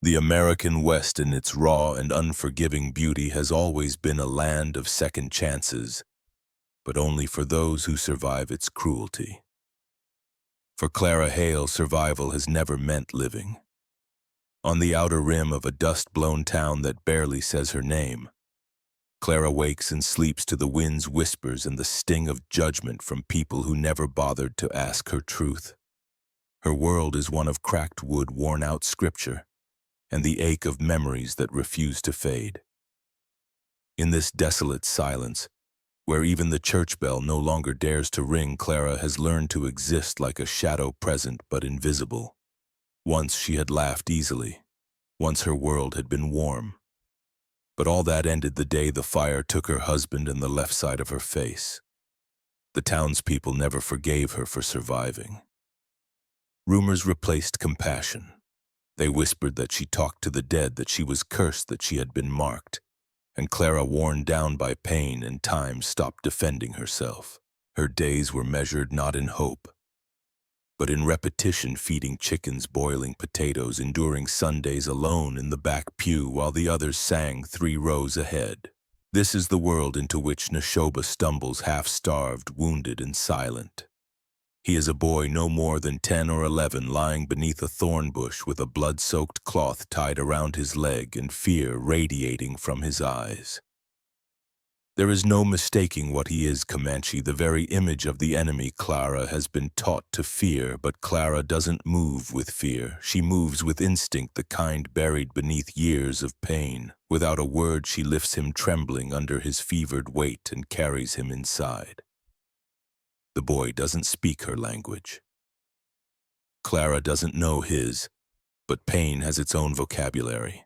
The American West in its raw and unforgiving beauty has always been a land of second chances, but only for those who survive its cruelty. For Clara Hale, survival has never meant living. On the outer rim of a dust-blown town that barely says her name, Clara wakes and sleeps to the wind's whispers and the sting of judgment from people who never bothered to ask her truth. Her world is one of cracked wood, worn-out scripture, and the ache of memories that refuse to fade. In this desolate silence, where even the church bell no longer dares to ring, Clara has learned to exist like a shadow present but invisible. Once she had laughed easily. Once her world had been warm. But all that ended the day the fire took her husband and the left side of her face. The townspeople never forgave her for surviving. Rumors replaced compassion. They whispered that she talked to the dead, that she was cursed, that she had been marked. And Clara, worn down by pain and time, stopped defending herself. Her days were measured not in hope, but in repetition, feeding chickens, boiling potatoes, enduring Sundays alone in the back pew while the others sang 3 rows ahead. This is the world into which Neshoba stumbles, half-starved, wounded, and silent. He is a boy no more than 10 or 11, lying beneath a thorn bush with a blood-soaked cloth tied around his leg and fear radiating from his eyes. There is no mistaking what he is, Comanche, the very image of the enemy Clara has been taught to fear, but Clara doesn't move with fear. She moves with instinct, the kind buried beneath years of pain. Without a word, she lifts him trembling under his fevered weight and carries him inside. The boy doesn't speak her language. Clara doesn't know his, but pain has its own vocabulary.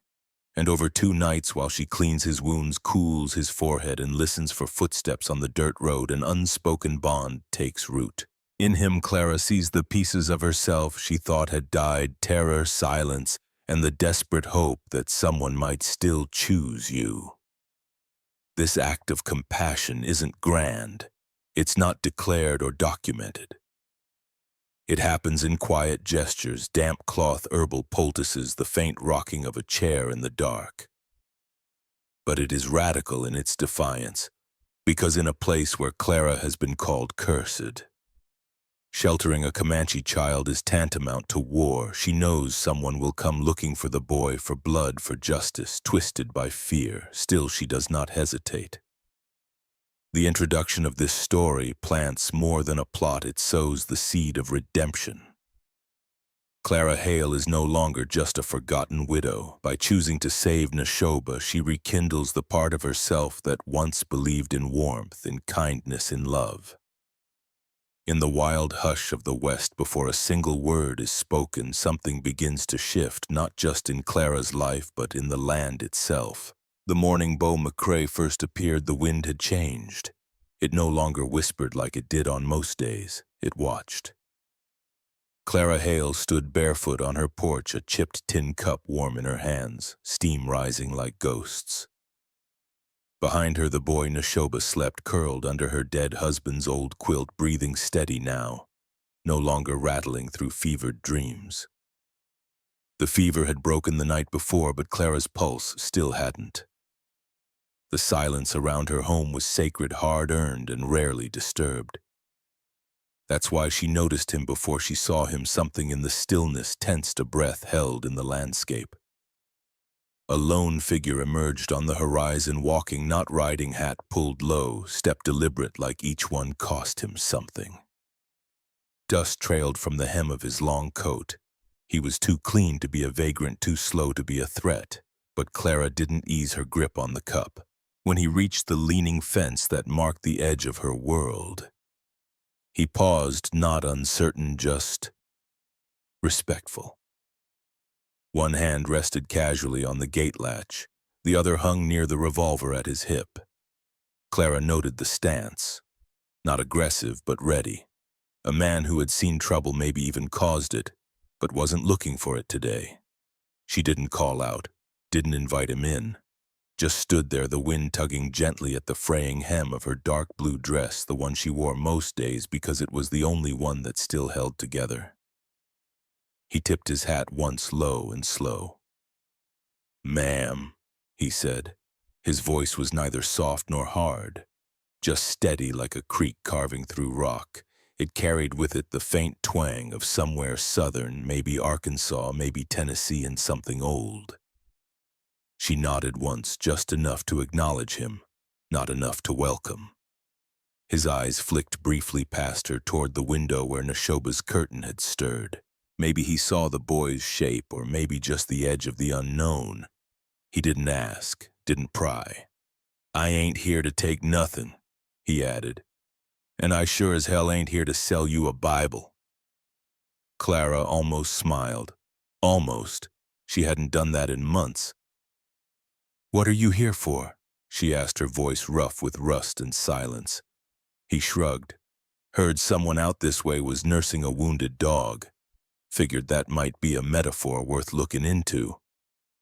And over 2 nights, while she cleans his wounds, cools his forehead, and listens for footsteps on the dirt road, an unspoken bond takes root. In him, Clara sees the pieces of herself she thought had died, terror, silence, and the desperate hope that someone might still choose you. This act of compassion isn't grand. It's not declared or documented. It happens in quiet gestures, damp cloth herbal poultices, the faint rocking of a chair in the dark. But it is radical in its defiance, because in a place where Clara has been called cursed, sheltering a Comanche child is tantamount to war. She knows someone will come looking for the boy, for blood, for justice, twisted by fear. Still, she does not hesitate. The introduction of this story plants more than a plot, it sows the seed of redemption. Clara Hale is no longer just a forgotten widow. By choosing to save Neshoba, she rekindles the part of herself that once believed in warmth, in kindness, in love. In the wild hush of the West, before a single word is spoken, something begins to shift, not just in Clara's life, but in the land itself. The morning Beau McCrae first appeared, the wind had changed. It no longer whispered like it did on most days. It watched. Clara Hale stood barefoot on her porch, a chipped tin cup warm in her hands, steam rising like ghosts. Behind her, the boy Neshoba slept, curled under her dead husband's old quilt, breathing steady now, no longer rattling through fevered dreams. The fever had broken the night before, but Clara's pulse still hadn't. The silence around her home was sacred, hard-earned, and rarely disturbed. That's why she noticed him before she saw him. Something in the stillness tensed, a breath held in the landscape. A lone figure emerged on the horizon, walking, not riding, hat pulled low, step deliberate, like each one cost him something. Dust trailed from the hem of his long coat. He was too clean to be a vagrant, too slow to be a threat. But Clara didn't ease her grip on the cup. When he reached the leaning fence that marked the edge of her world, he paused, not uncertain, just respectful. One hand rested casually on the gate latch, the other hung near the revolver at his hip. Clara noted the stance, not aggressive but ready. A man who had seen trouble, maybe even caused it, but wasn't looking for it today. She didn't call out, didn't invite him in, just stood there, the wind tugging gently at the fraying hem of her dark blue dress, the one she wore most days because it was the only one that still held together. He tipped his hat once, low and slow. "Ma'am," he said. His voice was neither soft nor hard, just steady like a creek carving through rock. It carried with it the faint twang of somewhere southern, maybe Arkansas, maybe Tennessee, and something old. She nodded once, just enough to acknowledge him, not enough to welcome. His eyes flicked briefly past her toward the window where Neshoba's curtain had stirred. Maybe he saw the boy's shape, or maybe just the edge of the unknown. He didn't ask, didn't pry. "I ain't here to take nothing," he added. "And I sure as hell ain't here to sell you a Bible." Clara almost smiled. Almost. She hadn't done that in months. "What are you here for?" she asked, her voice rough with rust and silence. He shrugged. Heard someone out this way was nursing a wounded dog. Figured that might be a metaphor worth looking into.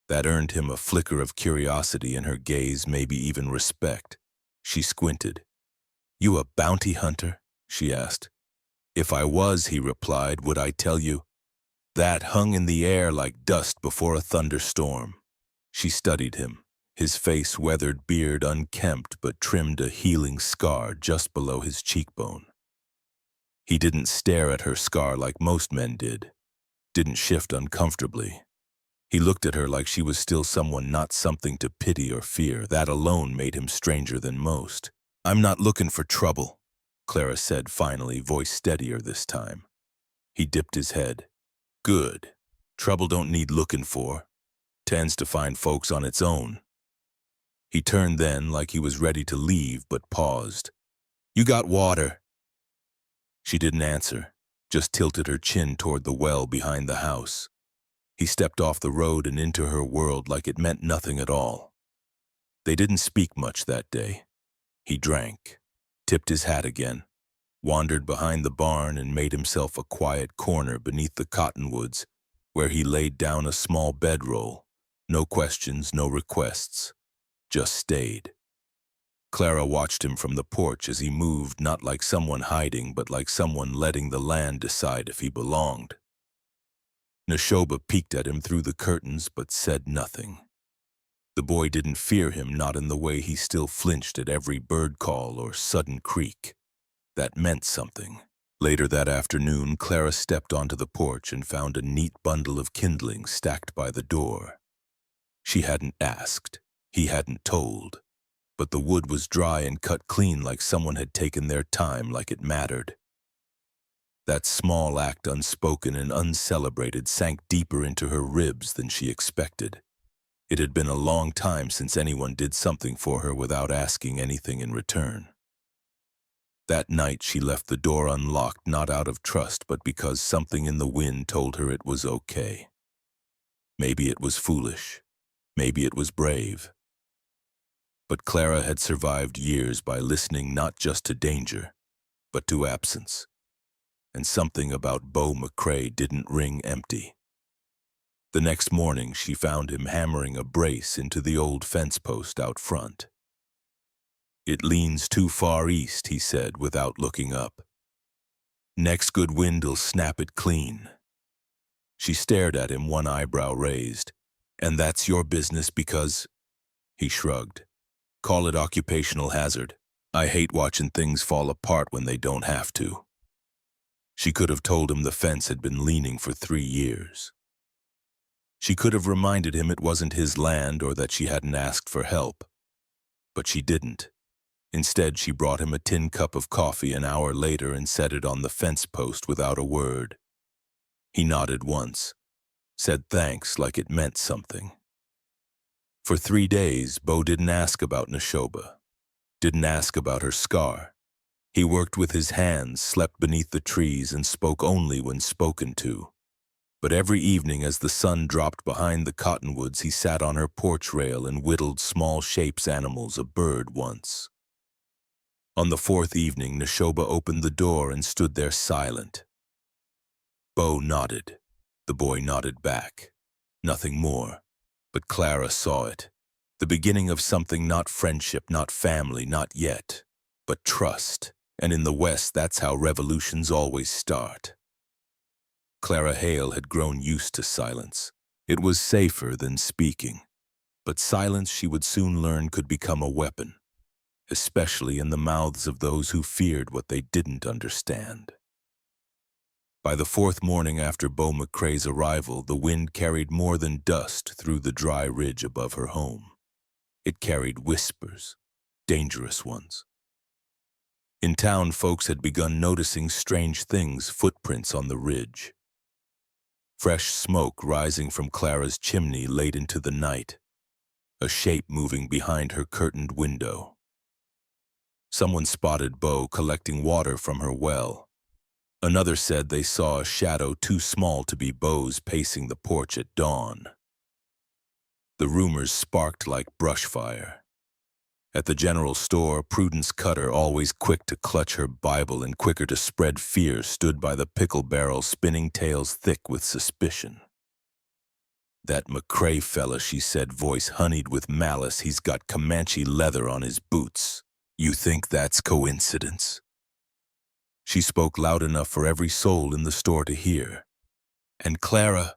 That earned him a flicker of curiosity in her gaze, maybe even respect. She squinted. "You a bounty hunter?" she asked. "If I was," he replied, "would I tell you?" That hung in the air like dust before a thunderstorm. She studied him, his face weathered, beard unkempt, but trimmed a healing scar just below his cheekbone. He didn't stare at her scar like most men did, didn't shift uncomfortably. He looked at her like she was still someone, not something to pity or fear. That alone made him stranger than most. "I'm not looking for trouble," Clara said finally, voice steadier this time. He dipped his head. "Good. Trouble don't need looking for. Tends to find folks on its own." He turned then, like he was ready to leave, but paused. "You got water?" She didn't answer, just tilted her chin toward the well behind the house. He stepped off the road and into her world like it meant nothing at all. They didn't speak much that day. He drank, tipped his hat again, wandered behind the barn and made himself a quiet corner beneath the cottonwoods, where he laid down a small bedroll. No questions, no requests. Just stayed. Clara watched him from the porch as he moved, not like someone hiding, but like someone letting the land decide if he belonged. Neshoba peeked at him through the curtains, but said nothing. The boy didn't fear him, not in the way he still flinched at every bird call or sudden creak. That meant something. Later that afternoon, Clara stepped onto the porch and found a neat bundle of kindling stacked by the door. She hadn't asked. He hadn't told. But the wood was dry and cut clean, like someone had taken their time, like it mattered. That small act, unspoken and uncelebrated, sank deeper into her ribs than she expected. It had been a long time since anyone did something for her without asking anything in return. That night she left the door unlocked, not out of trust, but because something in the wind told her it was okay. Maybe it was foolish. Maybe it was brave. But Clara had survived years by listening not just to danger, but to absence. And something about Beau McCrae didn't ring empty. The next morning she found him hammering a brace into the old fence post out front. "It leans too far east," he said without looking up. "Next good wind'll snap it clean." She stared at him, one eyebrow raised. "And that's your business because—" He shrugged. "Call it occupational hazard. I hate watching things fall apart when they don't have to." She could have told him the fence had been leaning for 3 years. She could have reminded him it wasn't his land or that she hadn't asked for help. But she didn't. Instead, she brought him a tin cup of coffee an hour later and set it on the fence post without a word. He nodded once, said thanks like it meant something. For 3 days, Beau didn't ask about Neshoba, didn't ask about her scar. He worked with his hands, slept beneath the trees, and spoke only when spoken to. But every evening as the sun dropped behind the cottonwoods, he sat on her porch rail and whittled small shapes, animals, a bird once. On the 4th evening, Neshoba opened the door and stood there silent. Beau nodded. The boy nodded back. Nothing more. But Clara saw it. The beginning of something, not friendship, not family, not yet, but trust. And in the West, that's how revolutions always start. Clara Hale had grown used to silence. It was safer than speaking. But silence, she would soon learn, could become a weapon, especially in the mouths of those who feared what they didn't understand. By the fourth morning after Beau McCrae's arrival, the wind carried more than dust through the dry ridge above her home. It carried whispers, dangerous ones. In town, folks had begun noticing strange things, footprints on the ridge. Fresh smoke rising from Clara's chimney late into the night, a shape moving behind her curtained window. Someone spotted Beau collecting water from her well. Another said they saw a shadow too small to be Beau's pacing the porch at dawn. The rumors sparked like brush fire. At the general store, Prudence Cutter, always quick to clutch her Bible and quicker to spread fear, stood by the pickle barrel, spinning tales thick with suspicion. "That McCrae fella," she said, voice honeyed with malice, "he's got Comanche leather on his boots. You think that's coincidence?" She spoke loud enough for every soul in the store to hear. "And Clara,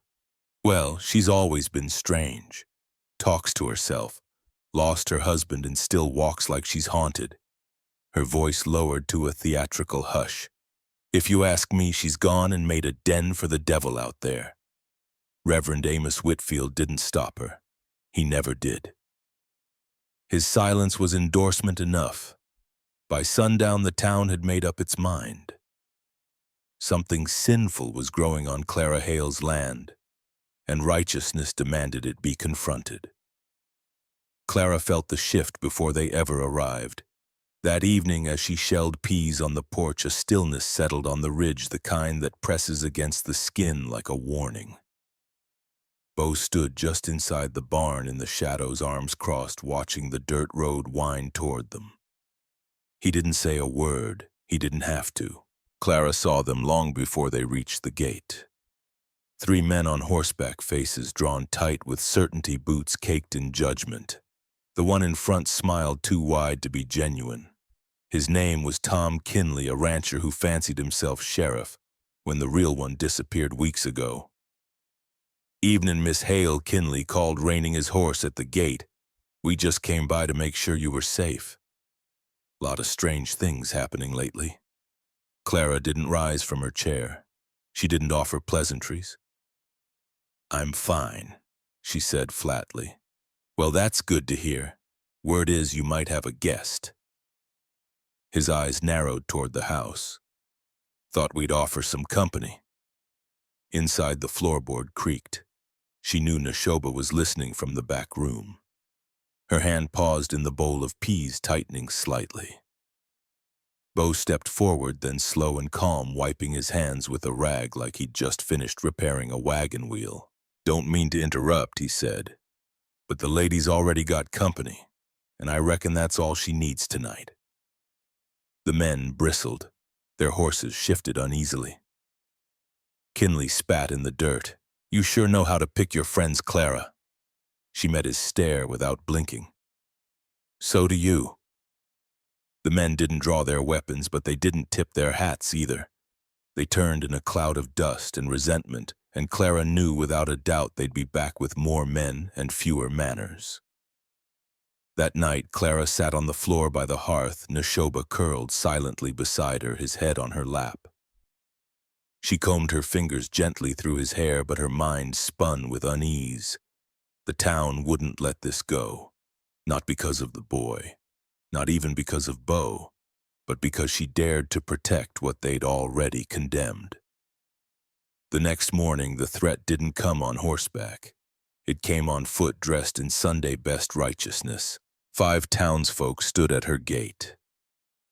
well, she's always been strange. Talks to herself. Lost her husband and still walks like she's haunted." Her voice lowered to a theatrical hush. "If you ask me, she's gone and made a den for the devil out there." Reverend Amos Whitfield didn't stop her. He never did. His silence was endorsement enough. By sundown, the town had made up its mind. Something sinful was growing on Clara Hale's land, and righteousness demanded it be confronted. Clara felt the shift before they ever arrived. That evening, as she shelled peas on the porch, a stillness settled on the ridge, the kind that presses against the skin like a warning. Beau stood just inside the barn in the shadows, arms crossed, watching the dirt road wind toward them. He didn't say a word. He didn't have to. Clara saw them long before they reached the gate. 3 men on horseback, faces drawn tight with certainty, boots caked in judgment. The one in front smiled too wide to be genuine. His name was Tom Kinley, a rancher who fancied himself sheriff when the real one disappeared weeks ago. "Evening, Miss Hale," Kinley called, reining his horse at the gate. "We just came by to make sure you were safe." Lot of strange things happening lately. Clara didn't rise from her chair. She didn't offer pleasantries. "I'm fine," she said flatly. "Well, that's good to hear. Word is you might have a guest." His eyes narrowed toward the house. "Thought we'd offer some company." Inside, the floorboard creaked. She knew Neshoba was listening from the back room. Her hand paused in the bowl of peas, tightening slightly. Beau stepped forward, then slow and calm, wiping his hands with a rag like he'd just finished repairing a wagon wheel. "Don't mean to interrupt," he said, "but the lady's already got company, and I reckon that's all she needs tonight." The men bristled. Their horses shifted uneasily. Kinley spat in the dirt. "You sure know how to pick your friends, Clara." She met his stare without blinking. "So do you." The men didn't draw their weapons, but they didn't tip their hats either. They turned in a cloud of dust and resentment, and Clara knew without a doubt they'd be back with more men and fewer manners. That night, Clara sat on the floor by the hearth, Neshoba curled silently beside her, his head on her lap. She combed her fingers gently through his hair, but her mind spun with unease. The town wouldn't let this go. Not because of the boy, not even because of Beau, but because she dared to protect what they'd already condemned. The next morning, the threat didn't come on horseback. It came on foot, dressed in Sunday-best righteousness. 5 townsfolk stood at her gate.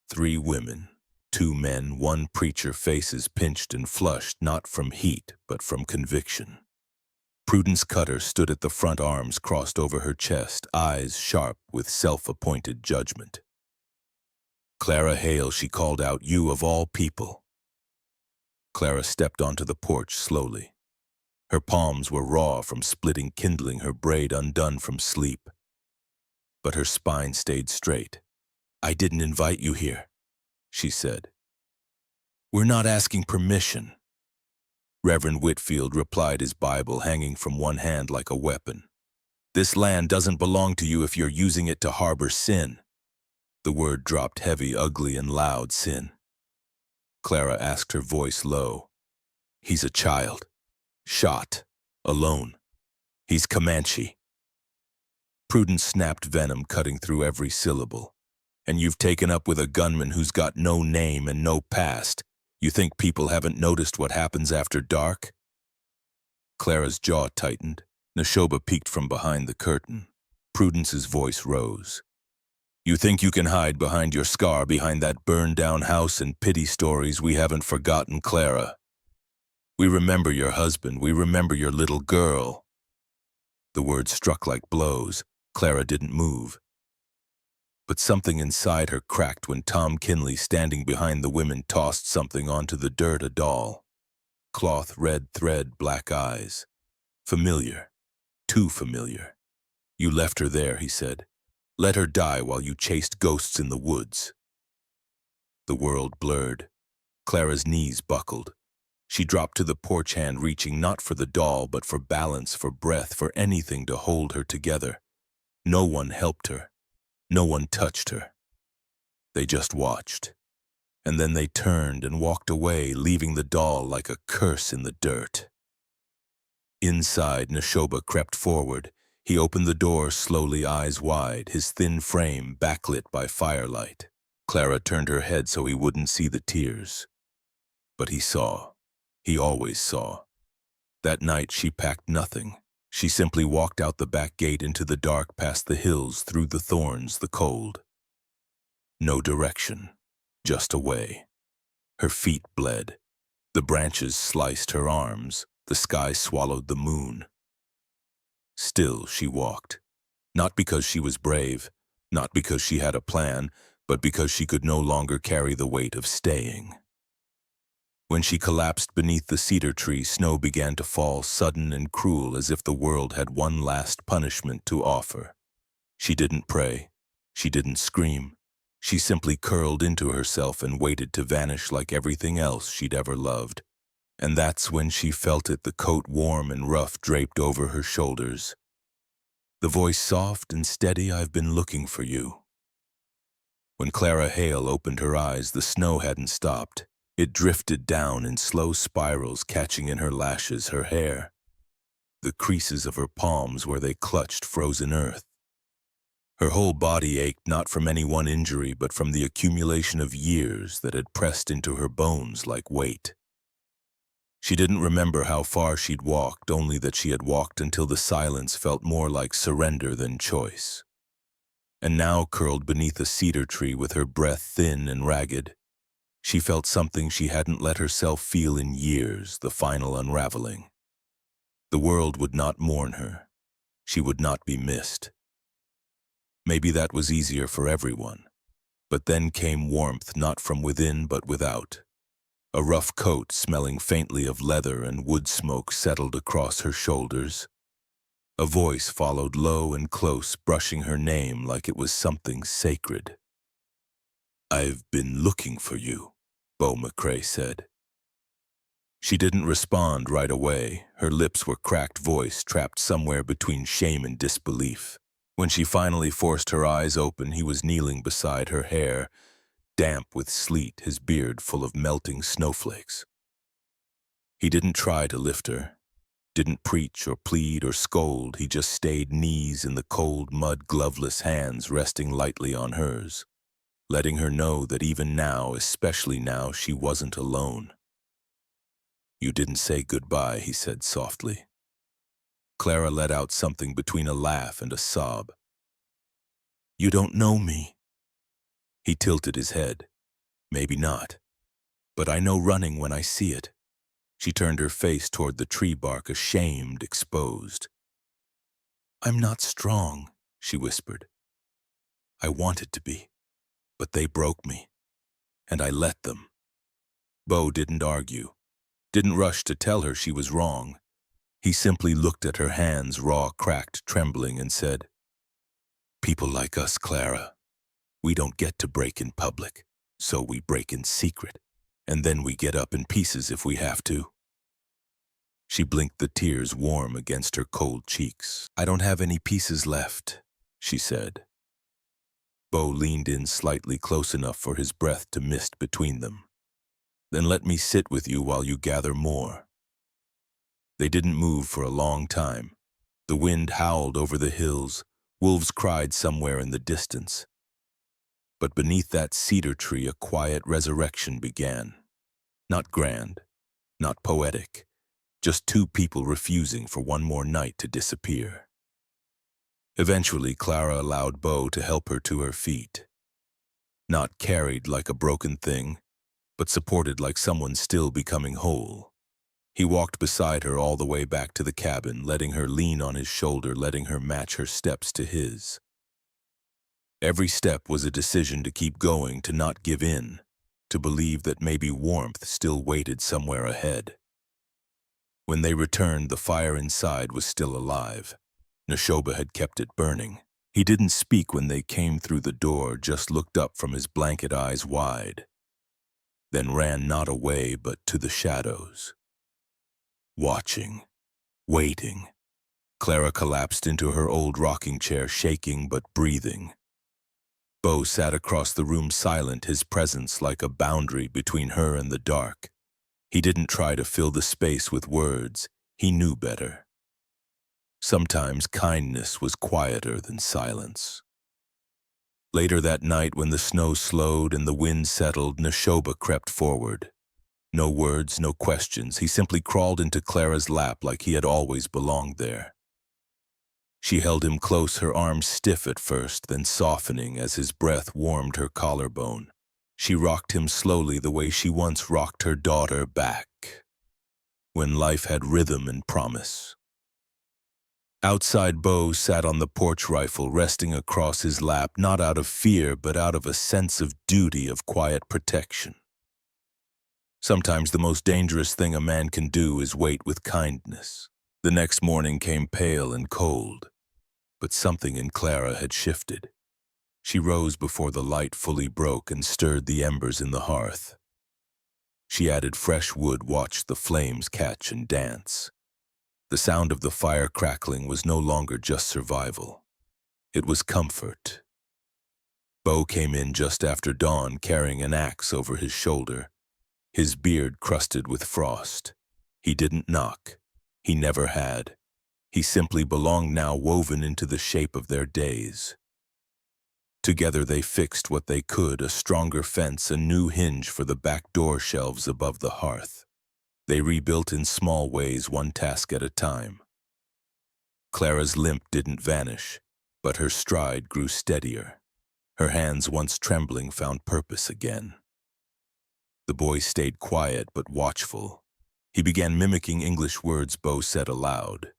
3 women, 2 men, 1 preacher, faces pinched and flushed, not from heat, but from conviction. Prudence Cutter stood at the front, arms crossed over her chest, eyes sharp with self-appointed judgment. "Clara Hale," she called out, "you of all people." Clara stepped onto the porch slowly. Her palms were raw from splitting kindling, her braid undone from sleep. But her spine stayed straight. "I didn't invite you here," she said. "We're not asking permission." Reverend Whitfield replied, his Bible hanging from one hand like a weapon. This land doesn't belong to you if you're using it to harbor sin. The word dropped heavy, ugly, and loud. Sin. Clara asked, her voice low. He's a child. Shot. Alone. He's Comanche. Prudence snapped, venom cutting through every syllable. And you've taken up with a gunman who's got no name and no past. You think people haven't noticed what happens after dark? Clara's jaw tightened. Neshoba peeked from behind the curtain. Prudence's voice rose. You think you can hide behind your scar, behind that burned-down house and pity stories? We haven't forgotten, Clara. We remember your husband. We remember your little girl. The words struck like blows. Clara didn't move. But something inside her cracked when Tom Kinley, standing behind the women, tossed something onto the dirt. A doll. Cloth, red thread, black eyes. Familiar. Too familiar. You left her there, he said. Let her die while you chased ghosts in the woods. The world blurred. Clara's knees buckled. She dropped to the porch, hand reaching not for the doll, but for balance, for breath, for anything to hold her together. No one helped her. No one touched her. They just watched. And then they turned and walked away, leaving the doll like a curse in the dirt. Inside, Neshoba crept forward. He opened the door slowly, eyes wide, his thin frame backlit by firelight. Clara turned her head so he wouldn't see the tears. But he saw. He always saw. That night she packed nothing. She simply walked out the back gate into the dark, past the hills, through the thorns, the cold. No direction, just away. Her feet bled. The branches sliced her arms. The sky swallowed the moon. Still she walked. Not because she was brave, not because she had a plan, but because she could no longer carry the weight of staying. When she collapsed beneath the cedar tree, snow began to fall, sudden and cruel, as if the world had one last punishment to offer. She didn't pray. She didn't scream. She simply curled into herself and waited to vanish like everything else she'd ever loved. And that's when she felt it, the coat warm and rough draped over her shoulders. The voice soft and steady, I've been looking for you. When Clara Hale opened her eyes, the snow hadn't stopped. It drifted down in slow spirals, catching in her lashes, her hair, the creases of her palms where they clutched frozen earth. Her whole body ached, not from any one injury, but from the accumulation of years that had pressed into her bones like weight. She didn't remember how far she'd walked, only that she had walked until the silence felt more like surrender than choice. And now, curled beneath a cedar tree with her breath thin and ragged, she felt something she hadn't let herself feel in years, the final unraveling. The world would not mourn her. She would not be missed. Maybe that was easier for everyone. But then came warmth, not from within but without. A rough coat smelling faintly of leather and wood smoke settled across her shoulders. A voice followed, low and close, brushing her name like it was something sacred. I've been looking for you, Beau McCrae said. She didn't respond right away. Her lips were cracked, voice trapped somewhere between shame and disbelief. When she finally forced her eyes open, he was kneeling beside her, hair damp with sleet, his beard full of melting snowflakes. He didn't try to lift her, didn't preach or plead or scold. He just stayed, knees in the cold mud, gloveless hands resting lightly on hers, letting her know that even now, especially now, she wasn't alone. You didn't say goodbye, he said softly. Clara let out something between a laugh and a sob. You don't know me. He tilted his head. Maybe not. But I know running when I see it. She turned her face toward the tree bark, ashamed, exposed. I'm not strong, she whispered. I wanted to be, but they broke me, and I let them. Beau didn't argue, didn't rush to tell her she was wrong. He simply looked at her hands, raw, cracked, trembling, and said, People like us, Clara, we don't get to break in public, so we break in secret, and then we get up in pieces if we have to. She blinked, the tears warm against her cold cheeks. "I don't have any pieces left," she said. Beau leaned in slightly close enough for his breath to mist between them. "Then let me sit with you while you gather more." They didn't move for a long time. The wind howled over the hills. Wolves cried somewhere in the distance. But beneath that cedar tree, a quiet resurrection began. Not grand, not poetic, just two people refusing for one more night to disappear. Eventually, Clara allowed Beau to help her to her feet. Not carried like a broken thing, but supported like someone still becoming whole. He walked beside her all the way back to the cabin, letting her lean on his shoulder, letting her match her steps to his. Every step was a decision to keep going, to not give in, to believe that maybe warmth still waited somewhere ahead. When they returned, the fire inside was still alive. Neshoba had kept it burning. He didn't speak when they came through the door, just looked up from his blanket eyes wide, then ran not away but to the shadows. Watching, waiting. Clara collapsed into her old rocking chair, shaking but breathing. Beau sat across the room, silent, his presence like a boundary between her and the dark. He didn't try to fill the space with words. He knew better. Sometimes kindness was quieter than silence. Later that night, when the snow slowed and the wind settled, Neshoba crept forward. No words, no questions. He simply crawled into Clara's lap like he had always belonged there. She held him close, her arms stiff at first, then softening as his breath warmed her collarbone. She rocked him slowly, the way she once rocked her daughter back, when life had rhythm and promise. Outside, Beau sat on the porch, rifle resting across his lap, not out of fear, but out of a sense of duty, of quiet protection. Sometimes the most dangerous thing a man can do is wait with kindness. The next morning came pale and cold, but something in Clara had shifted. She rose before the light fully broke and stirred the embers in the hearth. She added fresh wood, watched the flames catch and dance. The sound of the fire crackling was no longer just survival. It was comfort. Beau came in just after dawn, carrying an axe over his shoulder, his beard crusted with frost. He didn't knock. He never had. He simply belonged now, woven into the shape of their days. Together they fixed what they could, a stronger fence, a new hinge for the back door shelves above the hearth. They rebuilt in small ways, one task at a time. Clara's limp didn't vanish, but her stride grew steadier. Her hands, once trembling, found purpose again. The boy stayed quiet but watchful. He began mimicking English words Beau said aloud.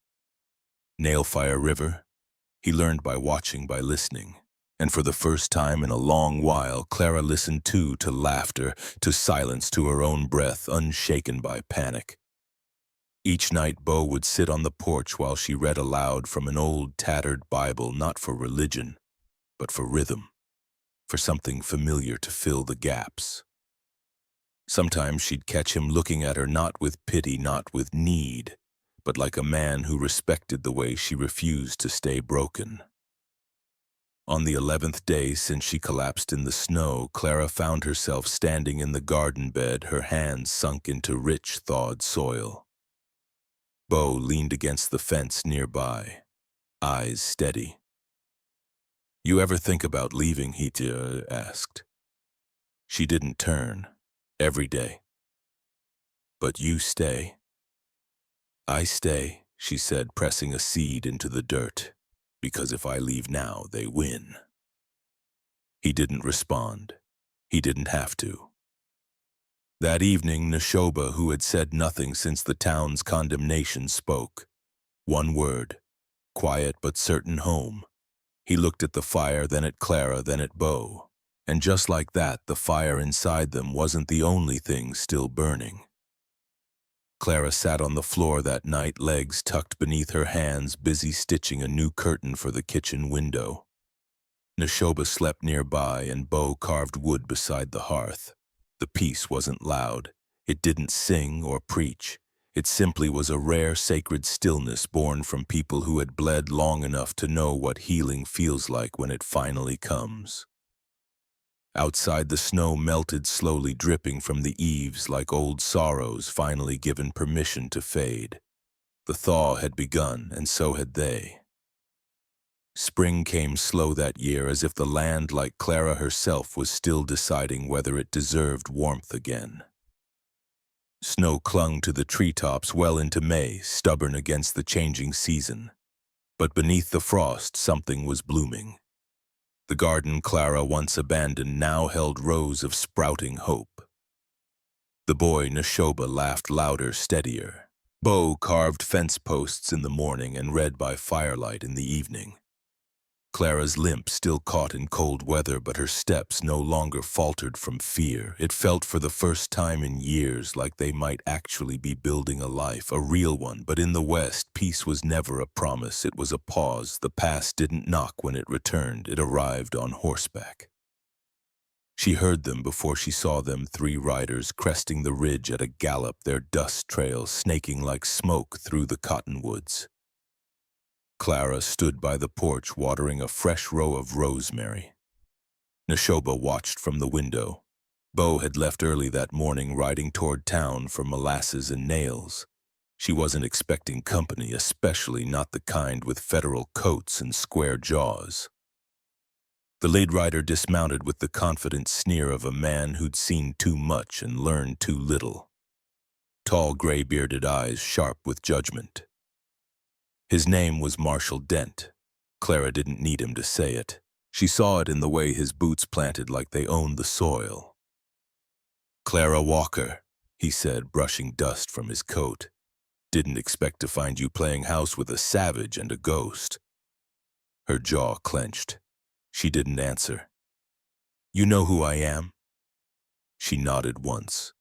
Nailfire River. He learned by watching, by listening. And for the first time in a long while, Clara listened too, to laughter, to silence, to her own breath, unshaken by panic. Each night, Beau would sit on the porch while she read aloud from an old, tattered Bible, not for religion, but for rhythm, for something familiar to fill the gaps. Sometimes she'd catch him looking at her, not with pity, not with need, but like a man who respected the way she refused to stay broken. On the 11th day since she collapsed in the snow, Clara found herself standing in the garden bed, her hands sunk into rich, thawed soil. Beau leaned against the fence nearby, eyes steady. "You ever think about leaving?" he asked. She didn't turn. "Every day." "But you stay." "I stay," she said, pressing a seed into the dirt. "Because if I leave now, they win." He didn't respond. He didn't have to. That evening, Neshoba, who had said nothing since the town's condemnation, spoke. One word, quiet but certain, home. He looked at the fire, then at Clara, then at Beau. And just like that, the fire inside them wasn't the only thing still burning. Clara sat on the floor that night, legs tucked beneath her hands, busy stitching a new curtain for the kitchen window. Neshoba slept nearby, and Beau carved wood beside the hearth. The piece wasn't loud. It didn't sing or preach. It simply was a rare, sacred stillness born from people who had bled long enough to know what healing feels like when it finally comes. Outside, the snow melted slowly, dripping from the eaves like old sorrows finally given permission to fade. The thaw had begun, and so had they. Spring came slow that year, as if the land, like Clara herself, was still deciding whether it deserved warmth again. Snow clung to the treetops well into May, stubborn against the changing season. But beneath the frost, something was blooming. The garden Clara once abandoned now held rows of sprouting hope. The boy Neshoba laughed louder, steadier. Beau carved fence posts in the morning and read by firelight in the evening. Clara's limp still caught in cold weather, but her steps no longer faltered from fear. It felt for the first time in years like they might actually be building a life, a real one. But in the West, peace was never a promise, it was a pause. The past didn't knock when it returned, it arrived on horseback. She heard them before she saw them, 3 riders cresting the ridge at a gallop, their dust trails snaking like smoke through the cottonwoods. Clara stood by the porch watering a fresh row of rosemary. Neshoba watched from the window. Beau had left early that morning, riding toward town for molasses and nails. She wasn't expecting company, especially not the kind with federal coats and square jaws. The lead rider dismounted with the confident sneer of a man who'd seen too much and learned too little. Tall, gray-bearded eyes sharp with judgment. His name was Marshall Dent. Clara didn't need him to say it. She saw it in the way his boots planted like they owned the soil. "Clara Walker," he said, brushing dust from his coat. "Didn't expect to find you playing house with a savage and a ghost." Her jaw clenched. She didn't answer. "You know who I am?" She nodded once.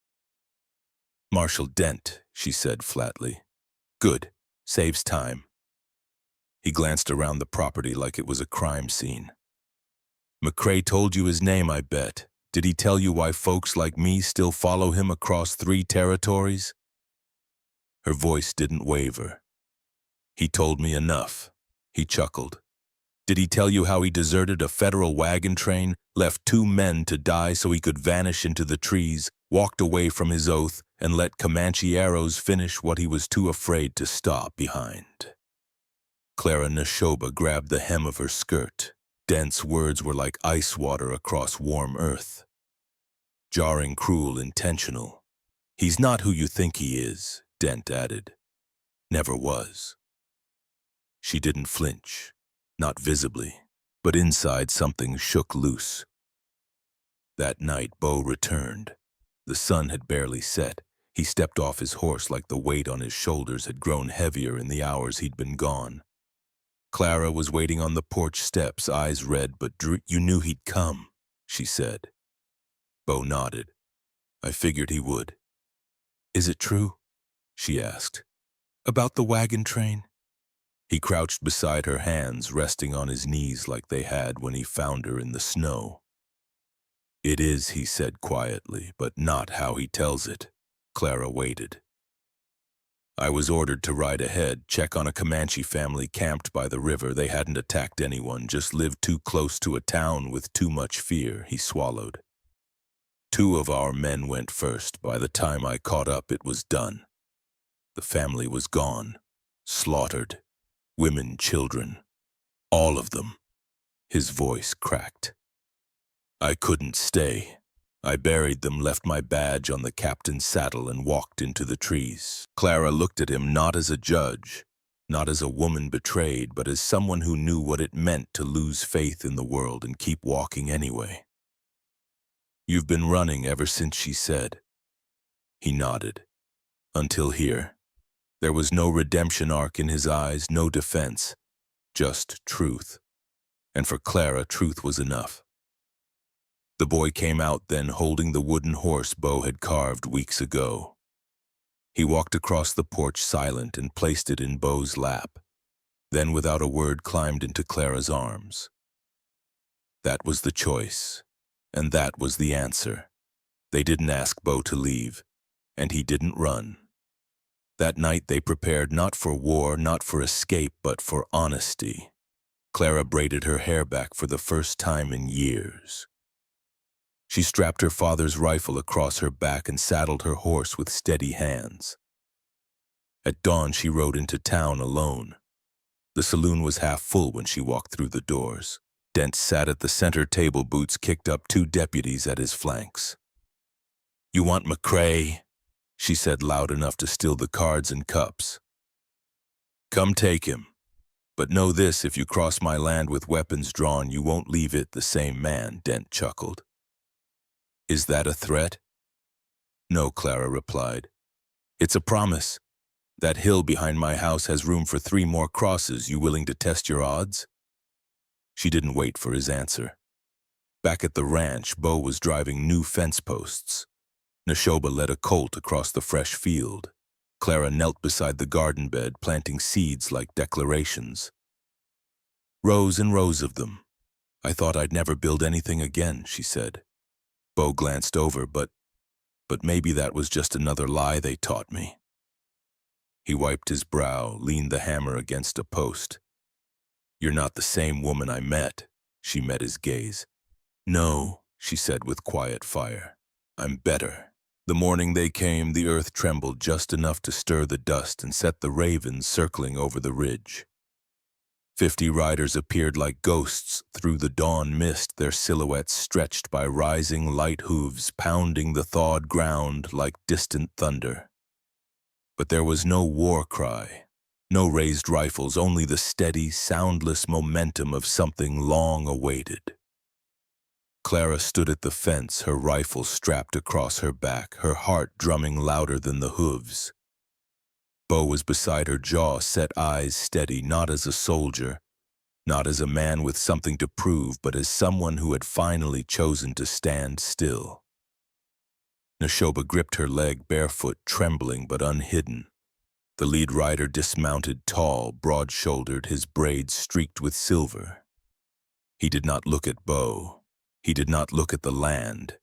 "Marshall Dent," she said flatly. "Good. Saves time." He glanced around the property like it was a crime scene. "McCrae told you his name, I bet. Did he tell you why folks like me still follow him across 3 territories?" Her voice didn't waver. "He told me enough." He chuckled. "Did he tell you how he deserted a federal wagon train, left 2 men to die so he could vanish into the trees, walked away from his oath, and let Comanche arrows finish what he was too afraid to stop behind?" Clara Neshoba grabbed the hem of her skirt. Dent's words were like ice water across warm earth. Jarring, cruel, intentional. "He's not who you think he is," Dent added. "Never was." She didn't flinch. Not visibly, but inside something shook loose. That night, Beau returned. The sun had barely set. He stepped off his horse like the weight on his shoulders had grown heavier in the hours he'd been gone. Clara was waiting on the porch steps, eyes red but "You knew he'd come," she said. Beau nodded. "I figured he would." "Is it true?" she asked. "About the wagon train?" He crouched beside her, hands resting on his knees like they had when he found her in the snow. "It is," he said quietly, "but not how he tells it." Clara waited. "I was ordered to ride ahead, check on a Comanche family camped by the river. They hadn't attacked anyone, just lived too close to a town with too much fear." He swallowed. "2 of our men went first. By the time I caught up, it was done. The family was gone, slaughtered. Women, children, all of them." His voice cracked. "I couldn't stay. I buried them, left my badge on the captain's saddle, and walked into the trees." Clara looked at him not as a judge, not as a woman betrayed, but as someone who knew what it meant to lose faith in the world and keep walking anyway. "You've been running ever since," she said. He nodded. "Until here." There was no redemption arc in his eyes, no defense, just truth. And for Clara, truth was enough. The boy came out then, holding the wooden horse Beau had carved weeks ago. He walked across the porch silent and placed it in Beau's lap, then without a word climbed into Clara's arms. That was the choice, and that was the answer. They didn't ask Beau to leave, and he didn't run. That night they prepared not for war, not for escape, but for honesty. Clara braided her hair back for the first time in years. She strapped her father's rifle across her back and saddled her horse with steady hands. At dawn she rode into town alone. The saloon was half full when she walked through the doors. Dent sat at the center table, boots kicked up, 2 deputies at his flanks. "You want McCrae?" she said loud enough to still the cards and cups. "Come take him. But know this, if you cross my land with weapons drawn, you won't leave it the same man," Dent chuckled. "Is that a threat?" "No," Clara replied. "It's a promise. That hill behind my house has room for 3 more crosses. You willing to test your odds?" She didn't wait for his answer. Back at the ranch, Beau was driving new fence posts. Neshoba led a colt across the fresh field. Clara knelt beside the garden bed, planting seeds like declarations. "Rows and rows of them. I thought I'd never build anything again," she said. Beau glanced over, but maybe that was just another lie they taught me. He wiped his brow, leaned the hammer against a post. "You're not the same woman I met." She met his gaze. "No," she said with quiet fire. "I'm better." The morning they came, the earth trembled just enough to stir the dust and set the ravens circling over the ridge. 50 riders appeared like ghosts through the dawn mist, their silhouettes stretched by rising light hooves, pounding the thawed ground like distant thunder. But there was no war cry, no raised rifles, only the steady, soundless momentum of something long awaited. Clara stood at the fence, her rifle strapped across her back, her heart drumming louder than the hooves. Beau was beside her, jaw set, eyes steady, not as a soldier, not as a man with something to prove, but as someone who had finally chosen to stand still. Neshoba gripped her leg, barefoot, trembling but unhidden. The lead rider dismounted, tall, broad-shouldered, his braids streaked with silver. He did not look at Beau. He did not look at the land.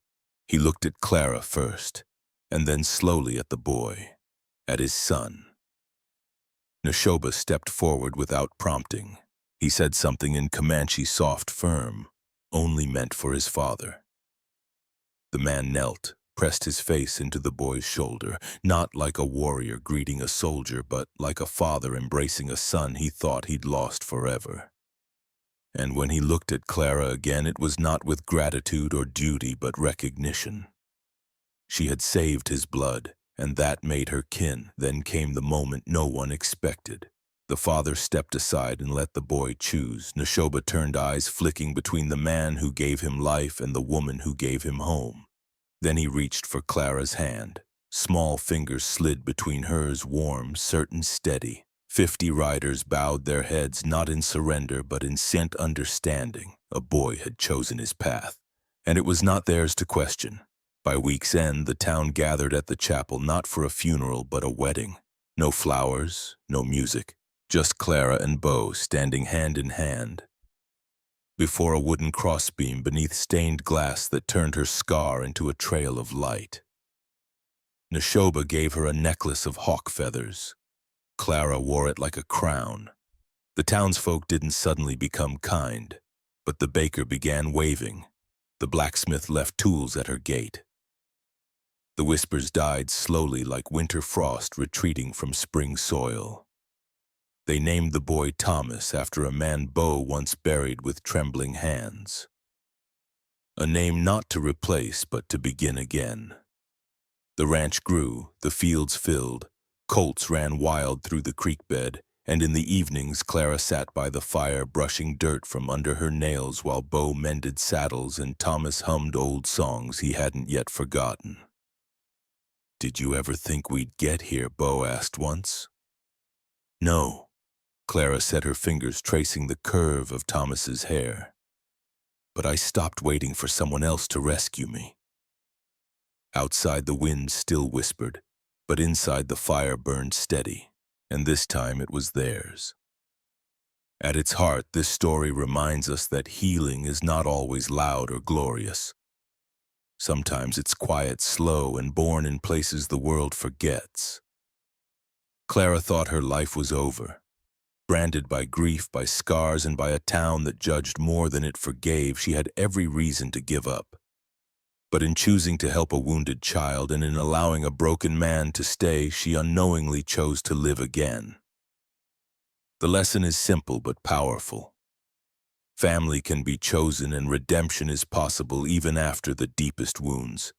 He looked at Clara first, and then slowly at the boy, at his son. Neshoba stepped forward without prompting. He said something in Comanche, soft, firm, only meant for his father. The man knelt, pressed his face into the boy's shoulder, not like a warrior greeting a soldier, but like a father embracing a son he thought he'd lost forever. And when he looked at Clara again, it was not with gratitude or duty, but recognition. She had saved his blood, and that made her kin. Then came the moment no one expected. The father stepped aside and let the boy choose. Neshoba turned, eyes flicking between the man who gave him life and the woman who gave him home. Then he reached for Clara's hand. Small fingers slid between hers, warm, certain, steady. 50 riders bowed their heads, not in surrender, but in scent understanding. A boy had chosen his path, and it was not theirs to question. By week's end, the town gathered at the chapel, not for a funeral, but a wedding. No flowers, no music, just Clara and Beau standing hand in hand before a wooden crossbeam beneath stained glass that turned her scar into a trail of light. Neshoba gave her a necklace of hawk feathers. Clara wore it like a crown. The townsfolk didn't suddenly become kind, but the baker began waving. The blacksmith left tools at her gate. The whispers died slowly like winter frost retreating from spring soil. They named the boy Thomas after a man Beau once buried with trembling hands. A name not to replace, but to begin again. The ranch grew, the fields filled, colts ran wild through the creek bed, and in the evenings Clara sat by the fire brushing dirt from under her nails while Beau mended saddles and Thomas hummed old songs he hadn't yet forgotten. "Did you ever think we'd get here?" Beau asked once. "No," Clara said, her fingers tracing the curve of Thomas's hair. "But I stopped waiting for someone else to rescue me." Outside the wind still whispered, but inside the fire burned steady, and this time it was theirs. At its heart, this story reminds us that healing is not always loud or glorious. Sometimes it's quiet, slow, and born in places the world forgets. Clara thought her life was over. Branded by grief, by scars, and by a town that judged more than it forgave, she had every reason to give up. But in choosing to help a wounded child and in allowing a broken man to stay, she unknowingly chose to live again. The lesson is simple but powerful. Family can be chosen and redemption is possible even after the deepest wounds.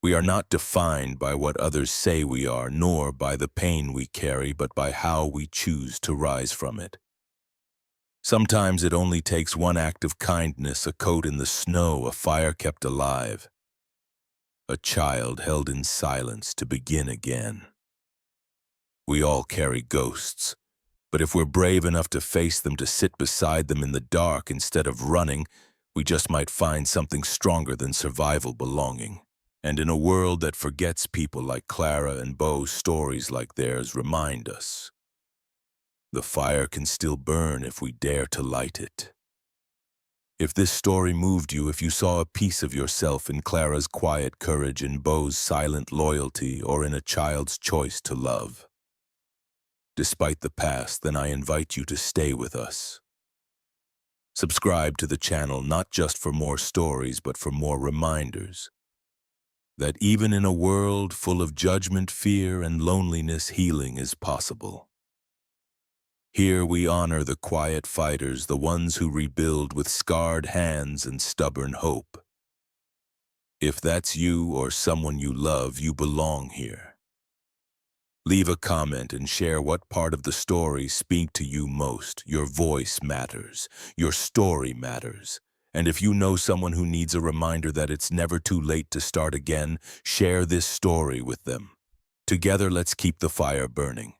We are not defined by what others say we are, nor by the pain we carry, but by how we choose to rise from it. Sometimes it only takes one act of kindness, a coat in the snow, a fire kept alive, a child held in silence to begin again. We all carry ghosts, but if we're brave enough to face them, to sit beside them in the dark instead of running, we just might find something stronger than survival belonging. And in a world that forgets people like Clara and Beau, stories like theirs remind us. The fire can still burn if we dare to light it. If this story moved you, if you saw a piece of yourself in Clara's quiet courage, in Beau's silent loyalty, or in a child's choice to love, despite the past, then I invite you to stay with us. Subscribe to the channel not just for more stories, but for more reminders that even in a world full of judgment, fear, and loneliness, healing is possible. Here we honor the quiet fighters, the ones who rebuild with scarred hands and stubborn hope. If that's you or someone you love, you belong here. Leave a comment and share what part of the story speaks to you most. Your voice matters. Your story matters. And if you know someone who needs a reminder that it's never too late to start again, share this story with them. Together, let's keep the fire burning.